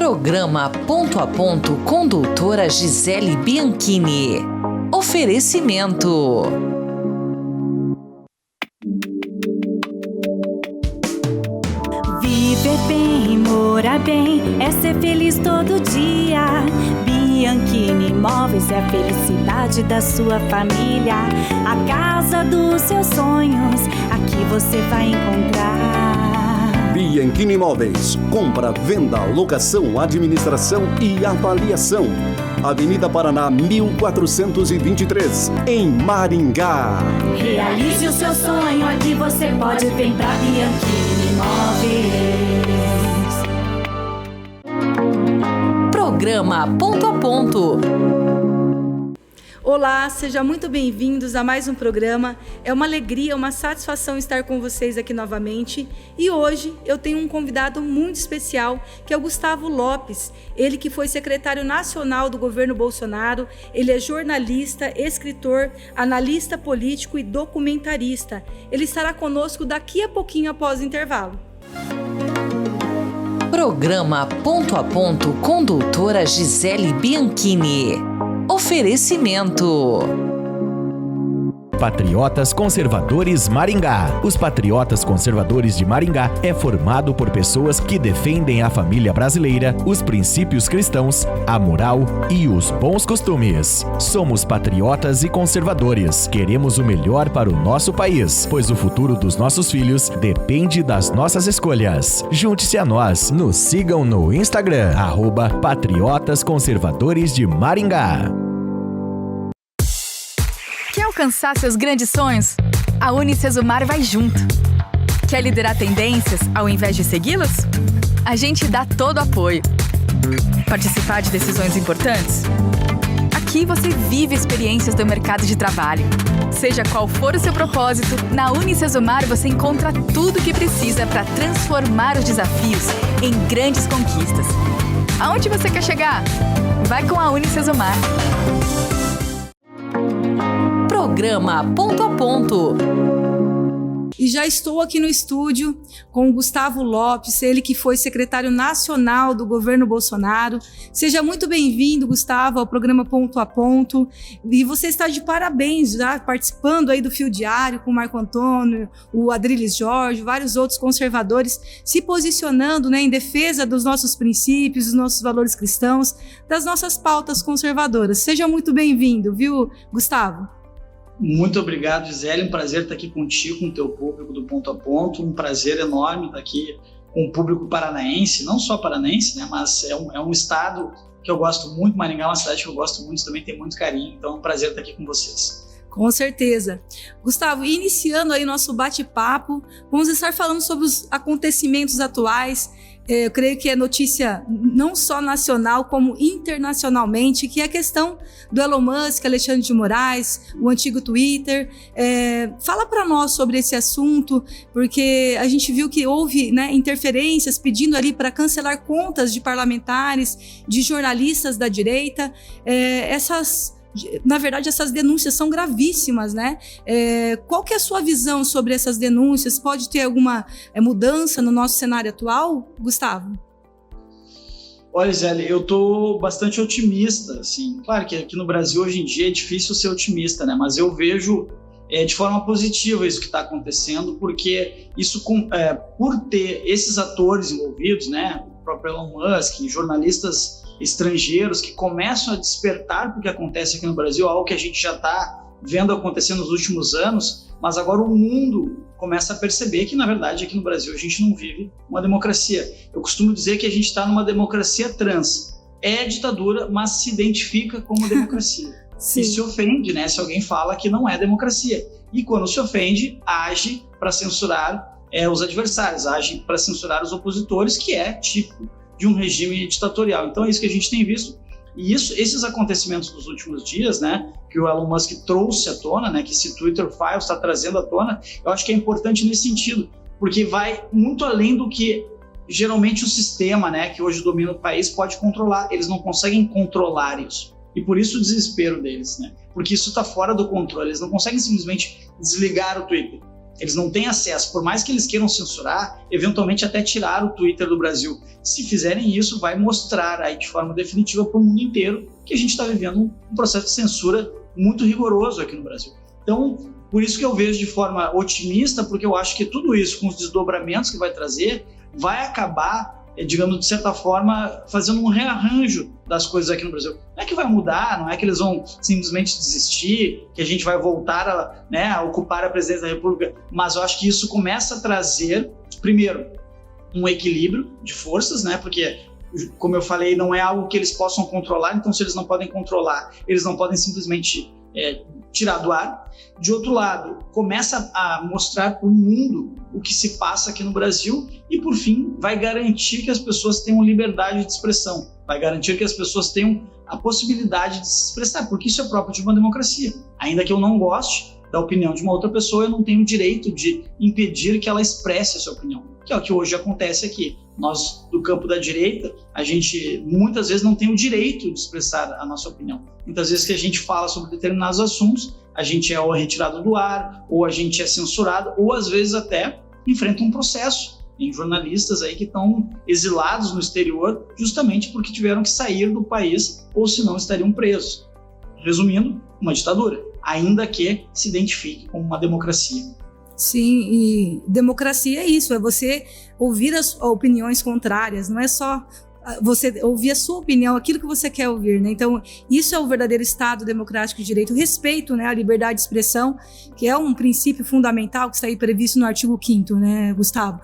Programa Ponto a Ponto com doutora Gisele Bianchini. Oferecimento. Viver bem, morar bem, é ser feliz todo dia. Bianchini Imóveis é a felicidade da sua família. A casa dos seus sonhos, aqui você vai encontrar. Bianchini Imóveis. Compra, venda, locação, administração e avaliação. Avenida Paraná, 1423, em Maringá. Realize o seu sonho, aqui você pode vir pra Bianchini Imóveis. Programa Ponto a Ponto. Olá, sejam muito bem-vindos a mais um programa. É uma alegria, uma satisfação estar com vocês aqui novamente. E hoje eu tenho um convidado muito especial, que é o Gustavo Lopes. Ele que foi secretário nacional do governo Bolsonaro. Ele é jornalista, escritor, analista político e documentarista. Ele estará conosco daqui a pouquinho após o intervalo. Programa Ponto a Ponto com doutora Gisele Bianchini. Oferecimento. Patriotas Conservadores Maringá. Os Patriotas Conservadores de Maringá é formado por pessoas que defendem a família brasileira, os princípios cristãos, a moral e os bons costumes. Somos patriotas e conservadores. Queremos o melhor para o nosso país, pois o futuro dos nossos filhos depende das nossas escolhas. Junte-se a nós. Nos sigam no Instagram, @Patriotas Conservadores de Maringá. Quer alcançar seus grandes sonhos? A Unicesumar vai junto. Quer liderar tendências ao invés de segui-las? A gente dá todo o apoio. Participar de decisões importantes? Aqui você vive experiências do mercado de trabalho. Seja qual for o seu propósito, na Unicesumar você encontra tudo o que precisa para transformar os desafios em grandes conquistas. Aonde você quer chegar? Vai com a Unicesumar. Programa Ponto a Ponto. E já estou aqui no estúdio com o Gustavo Lopes, ele que foi secretário nacional do governo Bolsonaro. Seja muito bem-vindo, Gustavo, ao programa Ponto a Ponto. E você está de parabéns, já participando aí do Fio Diário com o Marco Antônio, o Adriles Jorge, vários outros conservadores, se posicionando, né, em defesa dos nossos princípios, dos nossos valores cristãos, das nossas pautas conservadoras. Seja muito bem-vindo, viu, Gustavo? Muito obrigado, Gisele. Um prazer estar aqui contigo, com o teu público do Ponto a Ponto. Um prazer enorme estar aqui com o público paranaense, não só paranaense, né, mas é um estado que eu gosto muito. Maringá é uma cidade que eu gosto muito, também tem muito carinho. Então é um prazer estar aqui com vocês. Com certeza. Gustavo, iniciando aí nosso bate-papo, vamos estar falando sobre os acontecimentos atuais. Eu creio que é notícia não só nacional, como internacionalmente, que é a questão do Elon Musk, Alexandre de Moraes, o antigo Twitter. Fala para nós sobre esse assunto, porque a gente viu que houve, né, interferências pedindo ali para cancelar contas de parlamentares, de jornalistas da direita. Na verdade, essas denúncias são gravíssimas, né? Qual que é a sua visão sobre essas denúncias? Pode ter alguma mudança no nosso cenário atual, Gustavo? Olha, Zé, eu estou bastante otimista, assim. Claro que aqui no Brasil, hoje em dia, é difícil ser otimista, né? Mas eu vejo de forma positiva isso que está acontecendo, porque isso, por ter esses atores envolvidos, né? O próprio Elon Musk, jornalistas estrangeiros que começam a despertar porque acontece aqui no Brasil, algo que a gente já está vendo acontecer nos últimos anos, mas agora o mundo começa a perceber que, na verdade, aqui no Brasil a gente não vive uma democracia. Eu costumo dizer que a gente está numa democracia trans. É ditadura, mas se identifica como democracia. E se ofende, né, se alguém fala que não é democracia. E quando se ofende, age para censurar os adversários, age para censurar os opositores, que é típico de um regime ditatorial. Então é isso que a gente tem visto. E esses acontecimentos dos últimos dias, né, que o Elon Musk trouxe à tona, né, que esse Twitter Files está trazendo à tona, eu acho que é importante nesse sentido, porque vai muito além do que geralmente o sistema, né, que hoje domina o país pode controlar. Eles não conseguem controlar isso. E por isso o desespero deles, né? Porque isso está fora do controle. Eles não conseguem simplesmente desligar o Twitter. Eles não têm acesso, por mais que eles queiram censurar, eventualmente até tirar o Twitter do Brasil. Se fizerem isso, vai mostrar aí de forma definitiva para o mundo inteiro que a gente está vivendo um processo de censura muito rigoroso aqui no Brasil. Então, por isso que eu vejo de forma otimista, porque eu acho que tudo isso, com os desdobramentos que vai trazer, vai acabar, digamos, de certa forma, fazendo um rearranjo das coisas aqui no Brasil. Não é que vai mudar, não é que eles vão simplesmente desistir, que a gente vai voltar a ocupar a presidência da República, mas eu acho que isso começa a trazer, primeiro, um equilíbrio de forças, né? Porque, como eu falei, não é algo que eles possam controlar, então se eles não podem controlar, eles não podem simplesmente tirar do ar. De outro lado, começa a mostrar para o mundo o que se passa aqui no Brasil e, por fim, vai garantir que as pessoas tenham liberdade de expressão, vai garantir que as pessoas tenham a possibilidade de se expressar, porque isso é próprio de uma democracia. Ainda que eu não goste da opinião de uma outra pessoa, eu não tenho o direito de impedir que ela expresse a sua opinião, que é o que hoje acontece aqui. Nós, do campo da direita, a gente muitas vezes não tem o direito de expressar a nossa opinião. Muitas vezes que a gente fala sobre determinados assuntos, a gente é ou retirado do ar, ou a gente é censurado, ou às vezes até enfrenta um processo. Tem jornalistas aí que estão exilados no exterior justamente porque tiveram que sair do país ou senão estariam presos. Resumindo, uma ditadura, ainda que se identifique como uma democracia. Sim, e democracia é isso, é você ouvir as opiniões contrárias, não é só você ouvir a sua opinião, aquilo que você quer ouvir, né? Então, isso é o verdadeiro Estado democrático de direito, o respeito, né, à liberdade de expressão, que é um princípio fundamental que está aí previsto no artigo 5º, né, Gustavo?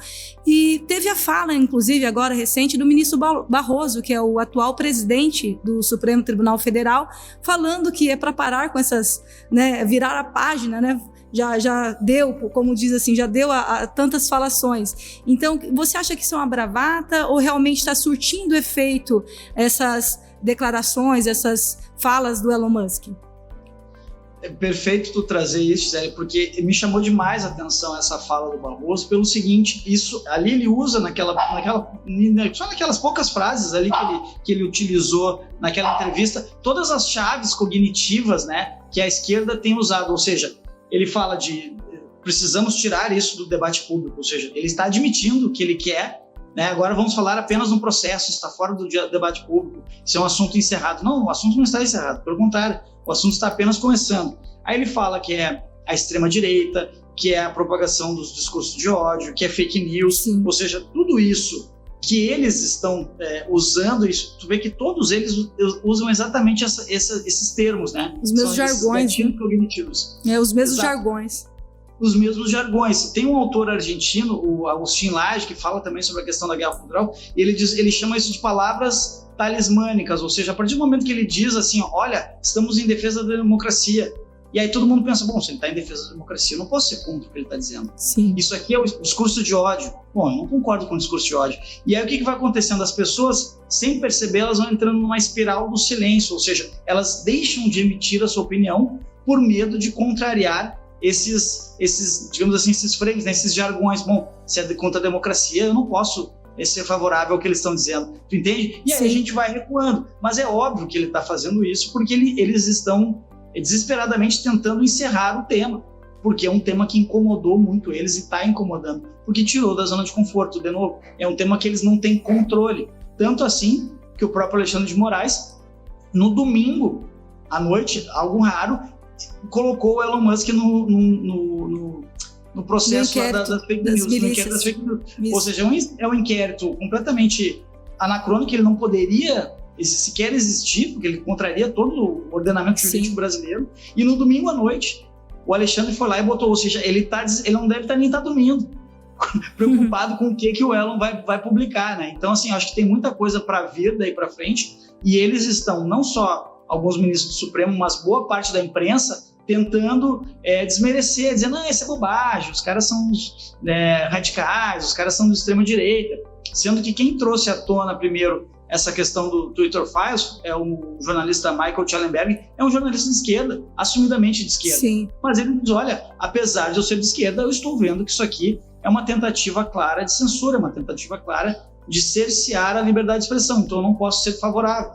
E teve a fala, inclusive, agora recente, do ministro Barroso, que é o atual presidente do Supremo Tribunal Federal, falando que é para parar com essas, né, virar a página, né? Já deu, como diz assim, já deu a tantas falações. Então, você acha que isso é uma bravata ou realmente está surtindo efeito essas declarações, essas falas do Elon Musk? É perfeito tu trazer isso, Gisele, porque me chamou demais a atenção essa fala do Barroso pelo seguinte, isso ali ele usa só naquelas poucas frases ali que ele utilizou naquela entrevista, todas as chaves cognitivas, né, que a esquerda tem usado, ou seja, ele fala de precisamos tirar isso do debate público, ou seja, ele está admitindo que ele quer, né, agora vamos falar apenas no processo, está fora do debate público, isso é um assunto encerrado. Não, o assunto não está encerrado, pelo contrário, o assunto está apenas começando. Aí ele fala que é a extrema-direita, que é a propagação dos discursos de ódio, que é fake news, sim, ou seja, tudo isso que eles estão usando, isso, tu vê que todos eles usam exatamente esses termos, né? Os mesmos jargões. Né? Cognitivos. Os mesmos Exato. Jargões. Os mesmos jargões. Tem um autor argentino, o Agustín Laje, que fala também sobre a questão da guerra cultural, e ele chama isso de palavras talismânicas, ou seja, a partir do momento que ele diz assim, olha, estamos em defesa da democracia, e aí todo mundo pensa, bom, se ele está em defesa da democracia, eu não posso ser contra o que ele está dizendo. Sim. Isso aqui é o discurso de ódio. Bom, eu não concordo com o discurso de ódio. E aí o que vai acontecendo? As pessoas, sem perceber, elas vão entrando numa espiral do silêncio, ou seja, elas deixam de emitir a sua opinião por medo de contrariar esses digamos assim, esses frames, né, esses jargões. Bom, se é contra a democracia, eu não posso ser favorável ao que eles estão dizendo. Tu entende? E aí, sim, a gente vai recuando. Mas é óbvio que ele está fazendo isso porque eles estão desesperadamente tentando encerrar o tema, porque é um tema que incomodou muito eles e está incomodando, porque tirou da zona de conforto, de novo. É um tema que eles não têm controle. Tanto assim que o próprio Alexandre de Moraes, no domingo à noite, algo raro, colocou o Elon Musk no processo das fake news, no inquérito das fake news. Ou seja, é um inquérito completamente anacrônico, ele não poderia sequer existir, porque ele contraria todo o ordenamento jurídico, sim, brasileiro. E no domingo à noite, o Alexandre foi lá e botou, ou seja, ele não deve nem estar dormindo, preocupado com o que o Elon vai publicar, né? Então, assim, acho que tem muita coisa para vir daí para frente, e eles estão, não só alguns ministros do Supremo, mas boa parte da imprensa, tentando desmerecer, dizendo, não, isso é bobagem, os caras são radicais, os caras são de extrema direita, sendo que quem trouxe à tona primeiro essa questão do Twitter Files é o jornalista Michael Schellenberg, é um jornalista de esquerda, assumidamente de esquerda. Sim. Mas ele diz, olha, apesar de eu ser de esquerda, eu estou vendo que isso aqui é uma tentativa clara de censura, uma tentativa clara de cercear a liberdade de expressão, então eu não posso ser favorável.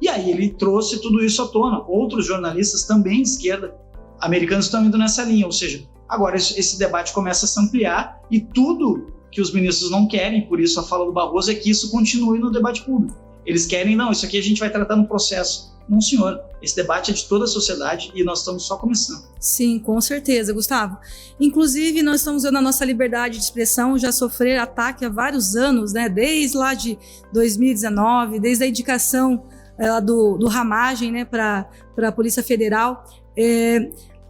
E aí ele trouxe tudo isso à tona. Outros jornalistas também de esquerda americanos estão indo nessa linha, ou seja, Agora esse debate começa a se ampliar e tudo que os ministros não querem, por isso a fala do Barroso, é que isso continue no debate público. Eles querem, não, isso aqui a gente vai tratar no processo. Não, senhor, esse debate é de toda a sociedade e nós estamos só começando. Sim, com certeza, Gustavo. Inclusive, nós estamos vendo a nossa liberdade de expressão já sofrer ataque há vários anos, né? Desde lá de 2019, desde a indicação do Ramagem, né, para a Polícia Federal.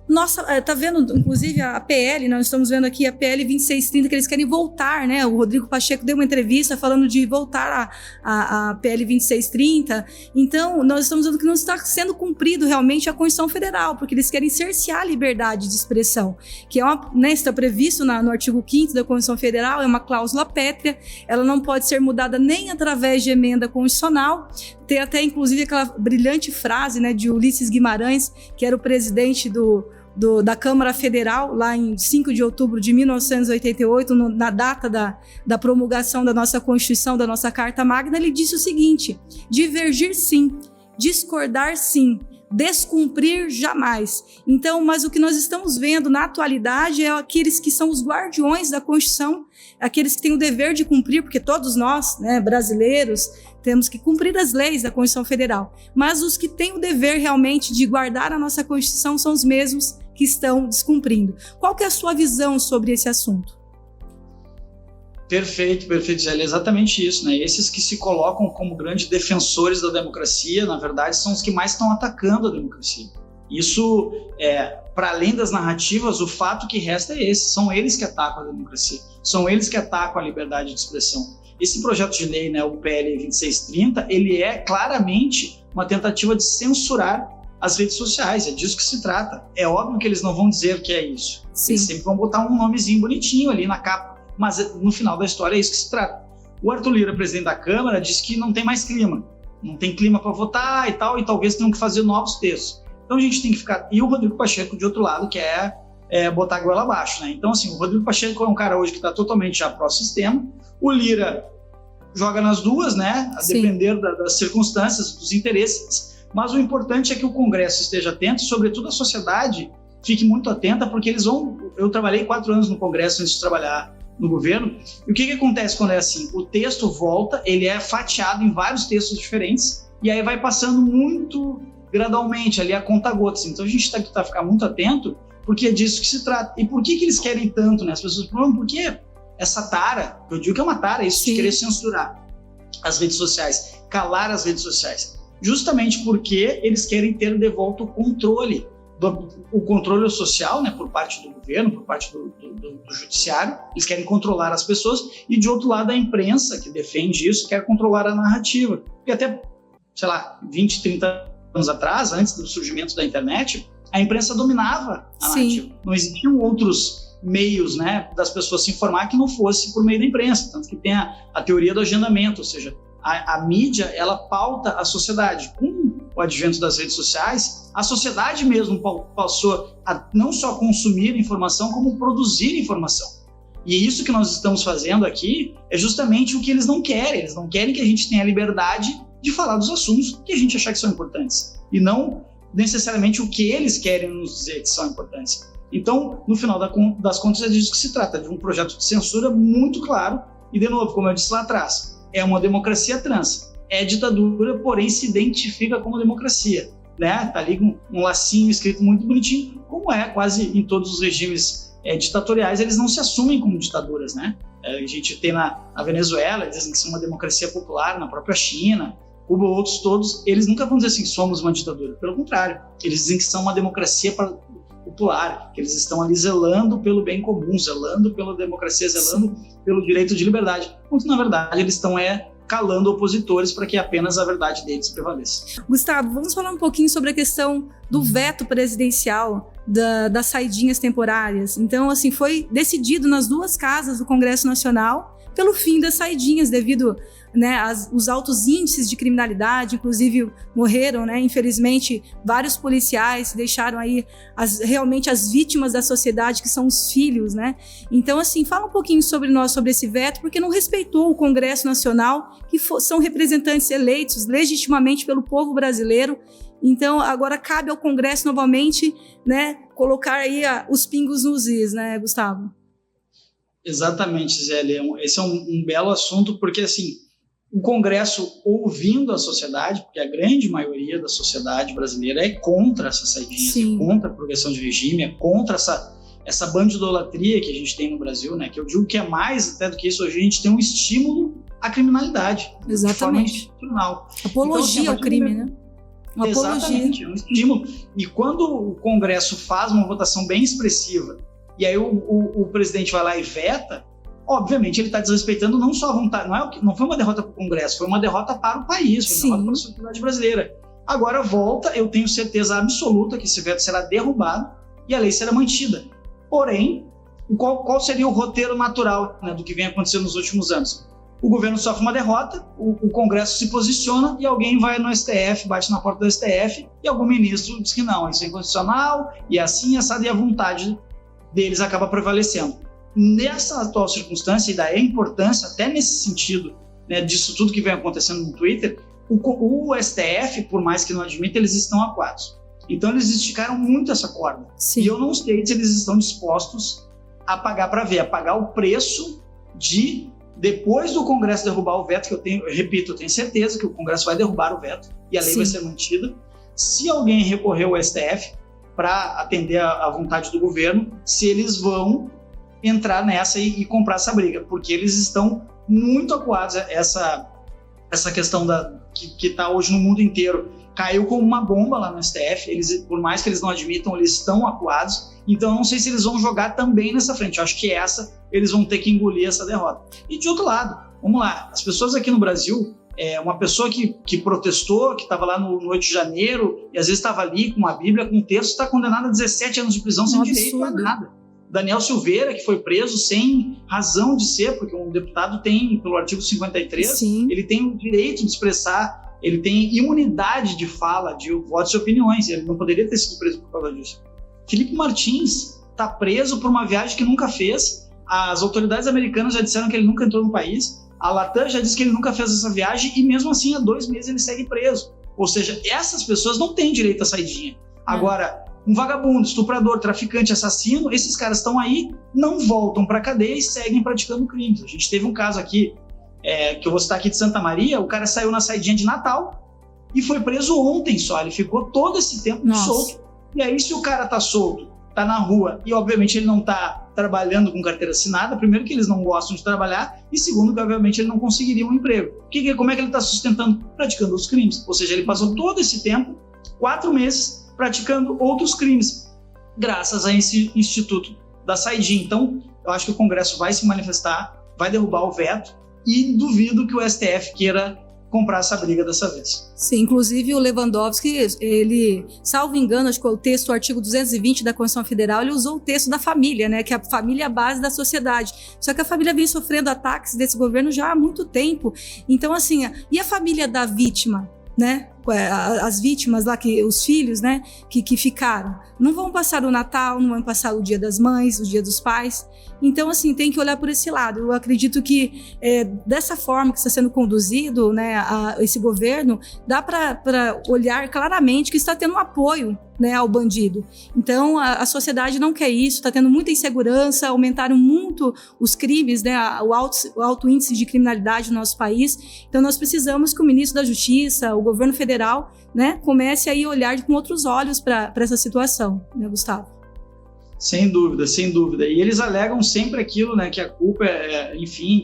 Nossa, tá vendo, inclusive, a PL, nós estamos vendo aqui a PL 2630, que eles querem voltar, né? O Rodrigo Pacheco deu uma entrevista falando de voltar a PL 2630. Então, nós estamos vendo que não está sendo cumprido realmente a Constituição Federal, porque eles querem cercear a liberdade de expressão, que é está previsto no artigo 5º da Constituição Federal, é uma cláusula pétrea, ela não pode ser mudada nem através de emenda constitucional. Tem até, inclusive, aquela brilhante frase, né, de Ulisses Guimarães, que era o presidente da Câmara Federal, lá em 5 de outubro de 1988, na data da promulgação da nossa Constituição, da nossa Carta Magna. Ele disse o seguinte: divergir sim, discordar sim, descumprir jamais. Então, mas o que nós estamos vendo na atualidade é aqueles que são os guardiões da Constituição, aqueles que têm o dever de cumprir, porque todos nós, né, brasileiros, temos que cumprir as leis da Constituição Federal. Mas os que têm o dever realmente de guardar a nossa Constituição são os mesmos que estão descumprindo. Qual que é a sua visão sobre esse assunto? Perfeito, Zé. É exatamente isso, né? Esses que se colocam como grandes defensores da democracia, na verdade, são os que mais estão atacando a democracia. Isso, para além das narrativas, o fato que resta é esse: são eles que atacam a democracia, são eles que atacam a liberdade de expressão. Esse projeto de lei, né, o PL 2630, ele é claramente uma tentativa de censurar as redes sociais, é disso que se trata. É óbvio que eles não vão dizer que é isso. Sim. Eles sempre vão botar um nomezinho bonitinho ali na capa, mas no final da história é isso que se trata. O Arthur Lira, presidente da Câmara, disse que não tem mais clima, não tem clima para votar e tal, e talvez tenham que fazer novos textos. Então a gente tem que ficar... E o Rodrigo Pacheco, de outro lado, que botar a goela abaixo, né? Então, assim, o Rodrigo Pacheco é um cara hoje que está totalmente já pró-sistema. O Lira joga nas duas, né? A Sim. depender das circunstâncias, dos interesses. Mas o importante é que o Congresso esteja atento, sobretudo a sociedade fique muito atenta, porque eles vão... Eu trabalhei 4 anos no Congresso antes de trabalhar no governo, e o que acontece quando é assim? O texto volta, ele é fatiado em vários textos diferentes, e aí vai passando muito gradualmente, ali a conta-gotas. Então a gente tem que ficar muito atento, porque é disso que se trata. E por que eles querem tanto, né? As pessoas falam, por que essa tara? Eu digo que é uma tara, isso. Sim. De querer censurar as redes sociais, calar as redes sociais. Justamente porque eles querem ter de volta o controle social, né, por parte do governo, por parte do judiciário. Eles querem controlar as pessoas, e de outro lado a imprensa, que defende isso, quer controlar a narrativa. Porque até, 20, 30 anos atrás, antes do surgimento da internet, a imprensa dominava a narrativa. Sim. Não existiam outros meios, né, das pessoas se informar que não fosse por meio da imprensa. Tanto que tem a teoria do agendamento, ou seja, a mídia, ela pauta a sociedade. Com o advento das redes sociais, a sociedade mesmo passou a não só consumir informação, como produzir informação. E isso que nós estamos fazendo aqui é justamente o que eles não querem. Eles não querem que a gente tenha a liberdade de falar dos assuntos que a gente achar que são importantes, e não necessariamente o que eles querem nos dizer que são importantes. Então, no final das contas, é disso que se trata, de um projeto de censura muito claro, e de novo, como eu disse lá atrás, é uma democracia trans, é ditadura, porém se identifica como democracia, né? Tá ali com um lacinho escrito muito bonitinho, como é quase em todos os regimes ditatoriais, eles não se assumem como ditaduras, né? A gente tem na Venezuela, dizem que são uma democracia popular, na própria China, Cuba, outros todos, eles nunca vão dizer assim, somos uma ditadura. Pelo contrário, eles dizem que são uma democracia popular, que eles estão ali zelando pelo bem comum, zelando pela democracia, zelando pelo direito de liberdade, quando na verdade eles estão calando opositores para que apenas a verdade deles prevaleça. Gustavo, vamos falar um pouquinho sobre a questão do veto presidencial das saidinhas temporárias. Então, assim, foi decidido nas 2 casas do Congresso Nacional pelo fim das saidinhas, devido, né, os altos índices de criminalidade. Inclusive morreram, né, infelizmente, vários policiais, deixaram aí realmente as vítimas da sociedade, que são os filhos, né? Então, assim, fala um pouquinho sobre esse veto, porque não respeitou o Congresso Nacional, que são representantes eleitos legitimamente pelo povo brasileiro, Então, agora cabe ao Congresso novamente, né, colocar aí os pingos nos is, né, Gustavo? Exatamente, Zélia. Esse é um belo assunto, porque, assim, o Congresso, ouvindo a sociedade, porque a grande maioria da sociedade brasileira é contra essa saidinha, é contra a progressão de regime, é contra essa bandidolatria que a gente tem no Brasil, né? Que eu digo que é mais até do que isso. Hoje a gente tem um estímulo à criminalidade. Exatamente. De forma institucional. Apologia então, assim, ao crime, né? Uma exatamente, é um estímulo. E quando o Congresso faz uma votação bem expressiva e aí o presidente vai lá e veta, obviamente ele está desrespeitando não só a vontade, não foi uma derrota para o Congresso, foi uma derrota para o país, foi uma derrota para a sociedade brasileira. Agora volta, eu tenho certeza absoluta que esse veto será derrubado e a lei será mantida. Porém, qual seria o roteiro natural, né, do que vem acontecendo nos últimos anos? O governo sofre uma derrota, o Congresso se posiciona e alguém vai no STF, bate na porta do STF e algum ministro diz que não, isso é inconstitucional e assim, assado, e a vontade deles acaba prevalecendo. Nessa atual circunstância, e daí a importância, até nesse sentido, né, disso tudo que vem acontecendo no Twitter, o STF, por mais que não admita, eles estão acuados. Então eles esticaram muito essa corda. Sim. E eu não sei se eles estão dispostos a pagar para ver, a pagar o preço de, depois do Congresso derrubar o veto, que eu tenho certeza que o Congresso vai derrubar o veto e a lei vai ser mantida. Se alguém recorrer ao STF para atender a vontade do governo, se eles vão entrar nessa e comprar essa briga, porque eles estão muito acuados. Essa questão que está hoje no mundo inteiro caiu como uma bomba lá no STF. Eles, por mais que eles não admitam, eles estão acuados. Então, eu não sei se eles vão jogar também nessa frente. Eu acho que eles vão ter que engolir essa derrota. E de outro lado, vamos lá, as pessoas aqui no Brasil, uma pessoa que protestou, que estava lá no 8 de janeiro, e às vezes estava ali com uma Bíblia, com um texto, está condenada a 17 anos de prisão sem direito a nada. Daniel Silveira, que foi preso sem razão de ser, porque um deputado tem, pelo artigo 53, ele tem o direito de expressar, ele tem imunidade de fala, de votos e opiniões, ele não poderia ter sido preso por causa disso. Felipe Martins está preso por uma viagem que nunca fez, as autoridades americanas já disseram que ele nunca entrou no país, a Latam já disse que ele nunca fez essa viagem e mesmo assim há 2 meses ele segue preso. Ou seja, essas pessoas não têm direito à saidinha. Agora, um vagabundo, estuprador, traficante, assassino, esses caras estão aí, não voltam para a cadeia e seguem praticando crimes. A gente teve um caso aqui, que eu vou citar aqui de Santa Maria, o cara saiu na saidinha de Natal e foi preso ontem só, ele ficou todo esse tempo solto. E aí, se o cara tá solto, tá na rua e obviamente ele não tá trabalhando com carteira assinada, primeiro que eles não gostam de trabalhar e segundo que obviamente ele não conseguiria um emprego. Como é que ele está sustentando? Praticando os crimes. Ou seja, ele passou todo esse tempo, 4 meses, praticando outros crimes, graças a esse instituto da saidinha. Então, eu acho que o Congresso vai se manifestar, vai derrubar o veto e duvido que o STF queira comprar essa briga dessa vez. Sim, inclusive o Lewandowski, ele, salvo engano, acho que o texto, o artigo 220 da Constituição Federal, ele usou o texto da família, né, que a família é a base da sociedade. Só que a família vem sofrendo ataques desse governo já há muito tempo. Então, assim, e a família da vítima, né? As vítimas lá, os filhos, né, que ficaram, não vão passar o Natal, não vão passar o Dia das Mães, o Dia dos Pais. Então, assim, tem que olhar por esse lado. Eu acredito que dessa forma que está sendo conduzido, né, esse governo, dá para olhar claramente que está tendo um apoio, né, ao bandido. Então, a sociedade não quer isso, está tendo muita insegurança, aumentaram muito os crimes, né, o alto índice de criminalidade no nosso país. Então, nós precisamos que o ministro da Justiça, o governo federal, né, comece a olhar com outros olhos para essa situação, né, Gustavo? Sem dúvida, sem dúvida. E eles alegam sempre aquilo, né, que a culpa enfim,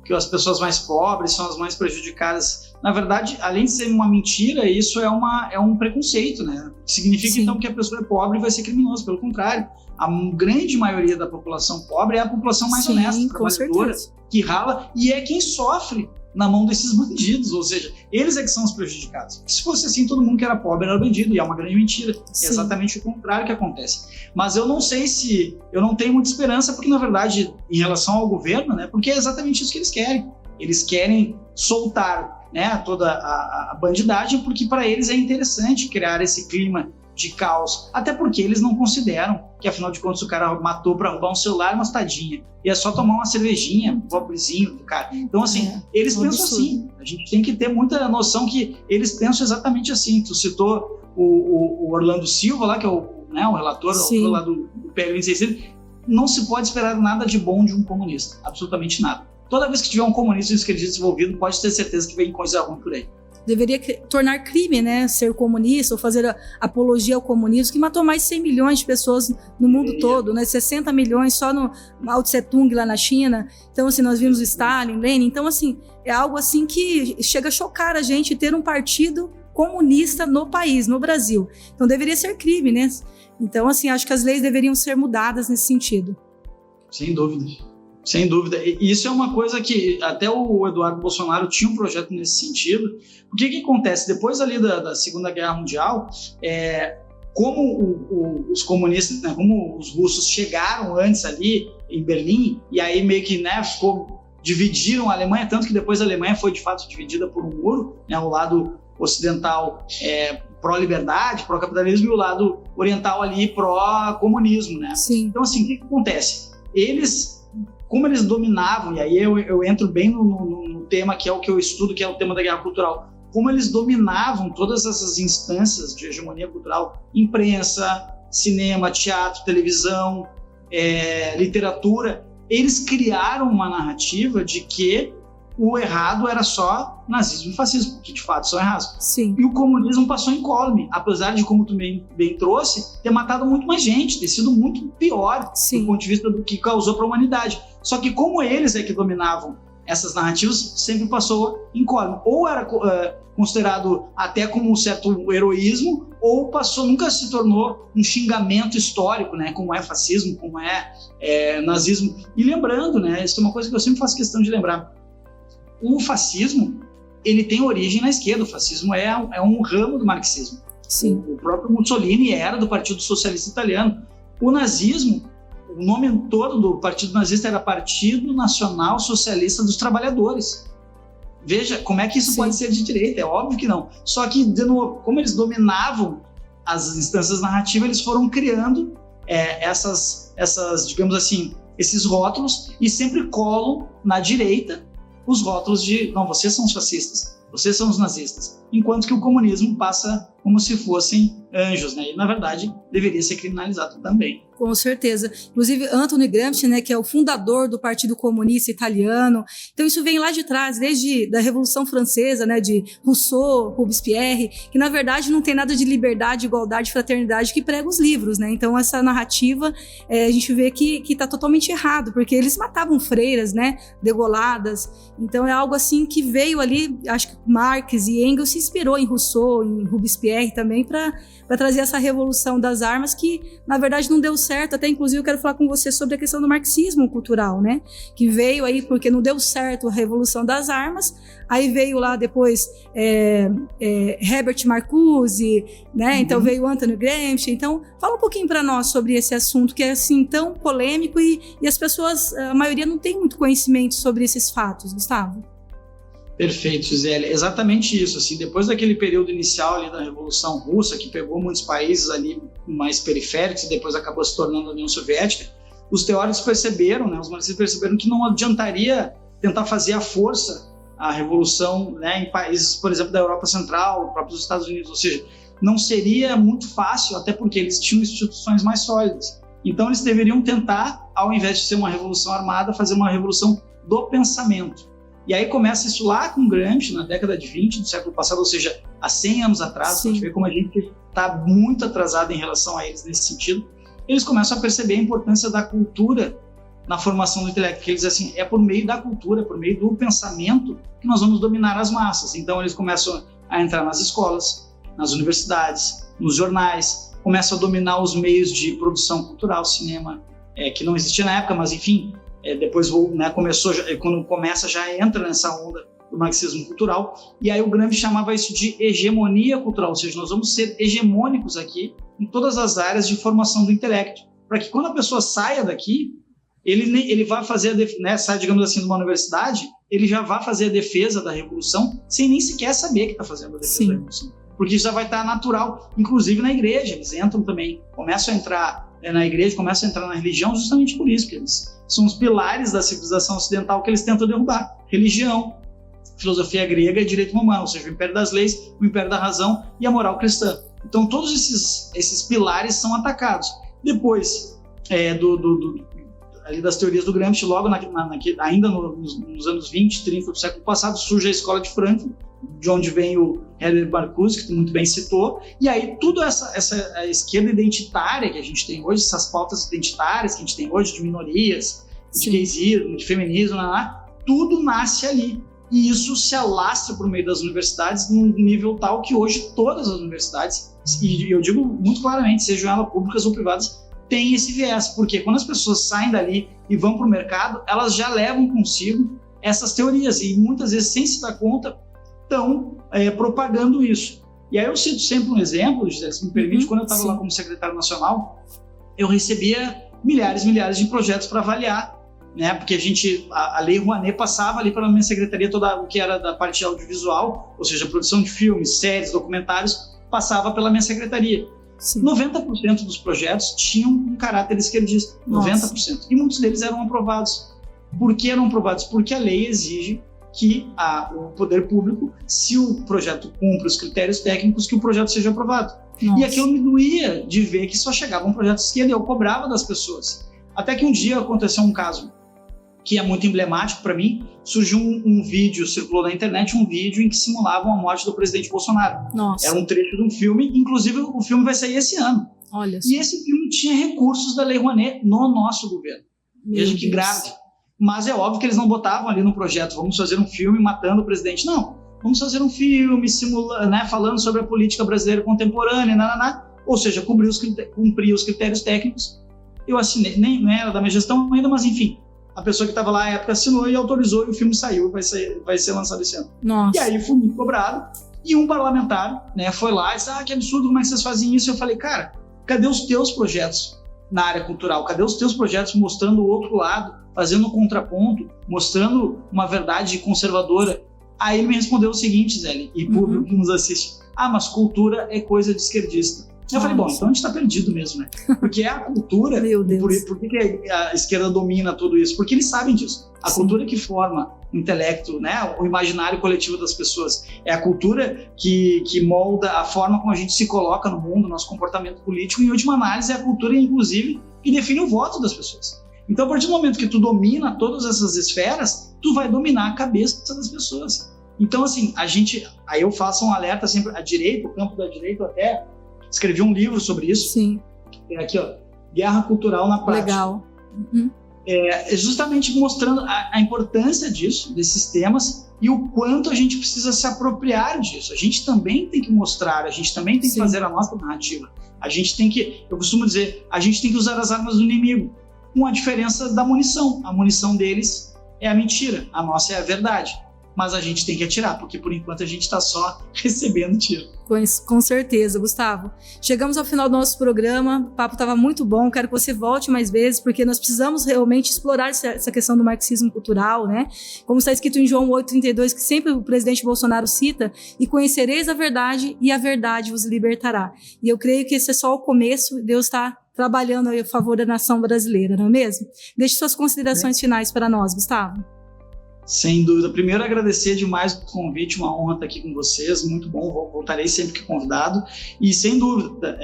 que as pessoas mais pobres são as mais prejudicadas. Na verdade, além de ser uma mentira, isso é um preconceito, né? Significa, então, que a pessoa é pobre e vai ser criminosa. Pelo contrário, a grande maioria da população pobre é a população mais honesta, trabalhadora, que rala, e é quem sofre na mão desses bandidos, ou seja, eles é que são os prejudicados. Se fosse assim, todo mundo que era pobre era bandido, e é uma grande mentira. É exatamente o contrário que acontece. Mas eu não sei se... Eu não tenho muita esperança, porque, na verdade, em relação ao governo, né, porque é exatamente isso que eles querem. Eles querem soltar, né, toda a bandidagem, porque para eles é interessante criar esse clima de caos, até porque eles não consideram que, afinal de contas, o cara matou para roubar um celular e uma tadinha, e é só tomar uma cervejinha, um pobrezinho do cara. Então, assim, eles pensam assim. A gente tem que ter muita noção que eles pensam exatamente assim. Tu citou o Orlando Silva, lá, que é o relator lá do PL 600, não se pode esperar nada de bom de um comunista, absolutamente nada. Toda vez que tiver um comunista esquerdista envolvido, pode ter certeza que vem coisa ruim por aí. Deveria tornar crime, né, ser comunista ou fazer apologia ao comunismo, que matou mais de 100 milhões de pessoas no mundo todo, né, 60 milhões só no Mao Tse-tung lá na China. Então, assim, nós vimos Stalin, Lenin. Então, assim, é algo assim que chega a chocar a gente ter um partido comunista no país, no Brasil. Então, deveria ser crime, né? Então, assim, acho que as leis deveriam ser mudadas nesse sentido. Sem dúvida. Sem dúvida. E isso é uma coisa que até o Eduardo Bolsonaro tinha um projeto nesse sentido. O que acontece? Depois ali da Segunda Guerra Mundial, como os comunistas, né, como os russos chegaram antes ali em Berlim, e aí meio que, né, dividiram a Alemanha, tanto que depois a Alemanha foi de fato dividida por um muro, né, o lado ocidental pró-liberdade, pró-capitalismo, e o lado oriental ali pró-comunismo, né? Sim. Então, assim, o que acontece? Como eles dominavam, e aí eu entro bem no tema que é o que eu estudo, que é o tema da guerra cultural, como eles dominavam todas essas instâncias de hegemonia cultural, imprensa, cinema, teatro, televisão, literatura, eles criaram uma narrativa de que o errado era só nazismo e fascismo, que de fato são errados. Sim. E o comunismo passou incólume, apesar de, como tu bem trouxe, ter matado muito mais gente, ter sido muito pior do ponto de vista do que causou para a humanidade. Só que como eles que dominavam essas narrativas, sempre passou incólume. Ou era considerado até como um certo heroísmo, ou nunca se tornou um xingamento histórico, né? Como é fascismo, como é nazismo. E lembrando, né? Isso é uma coisa que eu sempre faço questão de lembrar. O fascismo, ele tem origem na esquerda. O fascismo é um ramo do marxismo. Sim. O próprio Mussolini era do Partido Socialista Italiano. O nazismo, o nome todo do Partido Nazista era Partido Nacional Socialista dos Trabalhadores. Veja como é que isso pode ser de direita, é óbvio que não. Só que, de novo, como eles dominavam as instâncias narrativas, eles foram criando essas, digamos assim, esses rótulos, e sempre colam na direita os rótulos de, não, vocês são os fascistas, vocês são os nazistas, enquanto que o comunismo passa como se fossem anjos, né? E, na verdade, deveria ser criminalizado também. Com certeza. Inclusive, Antonio Gramsci, né, que é o fundador do Partido Comunista Italiano. Então, isso vem lá de trás, desde da Revolução Francesa, né, de Rousseau, Robespierre, que, na verdade, não tem nada de liberdade, igualdade, fraternidade que prega os livros, né? Então, essa narrativa, a gente vê que está totalmente errado, porque eles matavam freiras, né, degoladas. Então, é algo assim que veio ali, acho que Marx e Engels se inspirou em Rousseau, em Robespierre também, para trazer essa revolução das armas que, na verdade, não deu certo. Até, inclusive, eu quero falar com você sobre a questão do marxismo cultural, né? Que veio aí porque não deu certo a revolução das armas, aí veio lá depois Herbert Marcuse, né? Então veio Antonio Gramsci. Então, fala um pouquinho para nós sobre esse assunto que é assim tão polêmico e as pessoas, a maioria não tem muito conhecimento sobre esses fatos, Gustavo. Perfeito, Gisele. Exatamente isso. Assim, depois daquele período inicial ali da Revolução Russa, que pegou muitos países ali mais periféricos e depois acabou se tornando a União Soviética, os teóricos perceberam, né, os marxistas perceberam que não adiantaria tentar fazer à força a revolução, né, em países, por exemplo, da Europa Central, próprios Estados Unidos. Ou seja, não seria muito fácil, até porque eles tinham instituições mais sólidas. Então, eles deveriam tentar, ao invés de ser uma revolução armada, fazer uma revolução do pensamento. E aí começa isso lá com Gramsci, na década de 20 do século passado, ou seja, há 100 anos atrás. Sim. A gente vê como a gente está muito atrasado em relação a eles nesse sentido. Eles começam a perceber a importância da cultura na formação do intelecto, que eles dizem assim, é por meio da cultura, por meio do pensamento que nós vamos dominar as massas. Então eles começam a entrar nas escolas, nas universidades, nos jornais, começam a dominar os meios de produção cultural, cinema, que não existia na época, mas enfim, depois, né, quando começa já entra nessa onda do marxismo cultural, e aí o Gramsci chamava isso de hegemonia cultural, ou seja, nós vamos ser hegemônicos aqui em todas as áreas de formação do intelecto, para que quando a pessoa saia daqui, ele vai fazer, sai, digamos assim, de uma universidade, ele já vai fazer a defesa da revolução sem nem sequer saber que está fazendo a defesa da revolução, porque isso já vai estar natural, inclusive na igreja, eles entram também, começam a entrar na igreja, começam a entrar na religião justamente por isso, porque eles são os pilares da civilização ocidental que eles tentam derrubar. Religião, filosofia grega e direito romano, ou seja, o império das leis, o império da razão e a moral cristã. Então, todos esses pilares são atacados. Depois ali das teorias do Gramsci, logo ainda nos anos 20, 30 do século passado, surge a Escola de Frankfurt, de onde vem o Herbert Marcuse, que tu muito bem citou, e aí toda essa esquerda identitária que a gente tem hoje, essas pautas identitárias que a gente tem hoje, de minorias, de gaysismo, de feminismo, tudo nasce ali. E isso se alastra por meio das universidades num nível tal que hoje todas as universidades, e eu digo muito claramente, sejam elas públicas ou privadas, têm esse viés, porque quando as pessoas saem dali e vão para o mercado, elas já levam consigo essas teorias, e muitas vezes, sem se dar conta, estão propagando isso. E aí eu cito sempre um exemplo, Gisele, se me permite, quando eu estava lá como secretário nacional, eu recebia milhares de projetos para avaliar, né? Porque a Lei Rouanet passava ali pela minha secretaria, toda o que era da parte audiovisual, ou seja, produção de filmes, séries, documentários, passava pela minha secretaria. Sim. 90% dos projetos tinham um caráter esquerdista, 90%. E muitos deles eram aprovados. Por que eram aprovados? Porque a lei exige que o poder público, se o projeto cumpre os critérios técnicos, que o projeto seja aprovado. Nossa. E aqui eu me doía de ver que só chegavam projetos de esquerda e eu cobrava das pessoas. Até que um dia aconteceu um caso que é muito emblemático para mim, surgiu um vídeo, circulou na internet, um vídeo em que simulavam a morte do presidente Bolsonaro. Nossa. Era um trecho de um filme, inclusive o filme vai sair esse ano. Olha e esse filme tinha recursos da Lei Rouanet no nosso governo. Veja que grave. Mas é óbvio que eles não botavam ali no projeto, vamos fazer um filme matando o presidente. Não, vamos fazer um filme falando sobre a política brasileira contemporânea, ou seja, cumprir os critérios técnicos. Eu assinei, nem era da minha gestão ainda, mas enfim, a pessoa que estava lá à época assinou e autorizou, e o filme saiu e vai ser lançado esse ano. Nossa. E aí fui muito cobrado, e um parlamentar foi lá e disse, que absurdo, como é que vocês fazem isso? Eu falei, cara, cadê os teus projetos na área cultural? Cadê os teus projetos mostrando o outro lado, fazendo um contraponto, mostrando uma verdade conservadora? Aí ele me respondeu o seguinte, Zé, e público que nos assiste, mas cultura é coisa de esquerdista. Eu falei, bom, então a gente está perdido mesmo, né? Porque é a cultura, por que a esquerda domina tudo isso? Porque eles sabem disso. A cultura que forma o intelecto, né? O imaginário coletivo das pessoas. É a cultura que molda a forma como a gente se coloca no mundo, nosso comportamento político. Em última análise, é a cultura, inclusive, que define o voto das pessoas. Então, a partir do momento que tu domina todas essas esferas, tu vai dominar a cabeça das pessoas. Então, assim, aí eu faço um alerta sempre à direita, o campo da direita, até escrevi um livro sobre isso. Sim. Tem aqui, Guerra Cultural na Prática. Legal. É justamente mostrando a importância disso, desses temas, e o quanto a gente precisa se apropriar disso. A gente também tem que mostrar, a gente também tem que fazer a nossa narrativa. A gente tem que, eu costumo dizer, a gente tem que usar as armas do inimigo, com a diferença da munição. A munição deles é a mentira, a nossa é a verdade. Mas a gente tem que atirar, porque por enquanto a gente está só recebendo tiro. Com certeza, Gustavo. Chegamos ao final do nosso programa, o papo estava muito bom, quero que você volte mais vezes, porque nós precisamos realmente explorar essa questão do marxismo cultural, né? Como está escrito em João 8,32, que sempre o presidente Bolsonaro cita, e conhecereis a verdade, e a verdade vos libertará. E eu creio que esse é só o começo, Deus está trabalhando a favor da nação brasileira, não é mesmo? Deixe suas considerações finais para nós, Gustavo. Sem dúvida. Primeiro, agradecer demais o convite, uma honra estar aqui com vocês, muito bom, voltarei sempre que convidado. E, sem dúvida,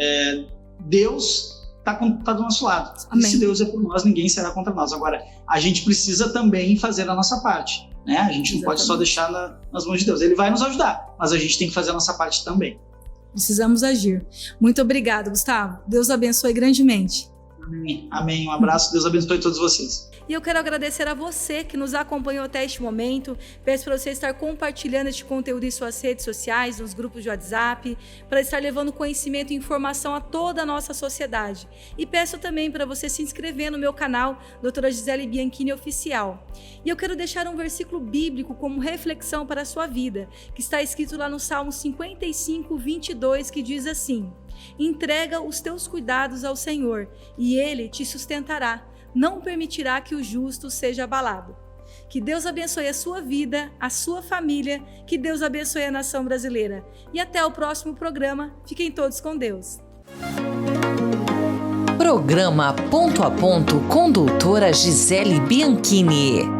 Deus está do nosso lado. Amém. E se Deus é por nós, ninguém será contra nós. Agora, a gente precisa também fazer a nossa parte, né? A gente não pode só deixar nas mãos de Deus. Ele vai nos ajudar, mas a gente tem que fazer a nossa parte também. Precisamos agir. Muito obrigado, Gustavo. Deus abençoe grandemente. Amém. Um abraço. Deus abençoe todos vocês. E eu quero agradecer a você que nos acompanhou até este momento. Peço para você estar compartilhando este conteúdo em suas redes sociais, nos grupos de WhatsApp, para estar levando conhecimento e informação a toda a nossa sociedade. E peço também para você se inscrever no meu canal, Doutora Gisele Bianchini Oficial. E eu quero deixar um versículo bíblico como reflexão para a sua vida, que está escrito lá no Salmo 55, 22, que diz assim: entrega os teus cuidados ao Senhor, e Ele te sustentará. Não permitirá que o justo seja abalado. Que Deus abençoe a sua vida, a sua família, que Deus abençoe a nação brasileira. E até o próximo programa. Fiquem todos com Deus. Programa Ponto a Ponto com Doutora Gisele Bianchini.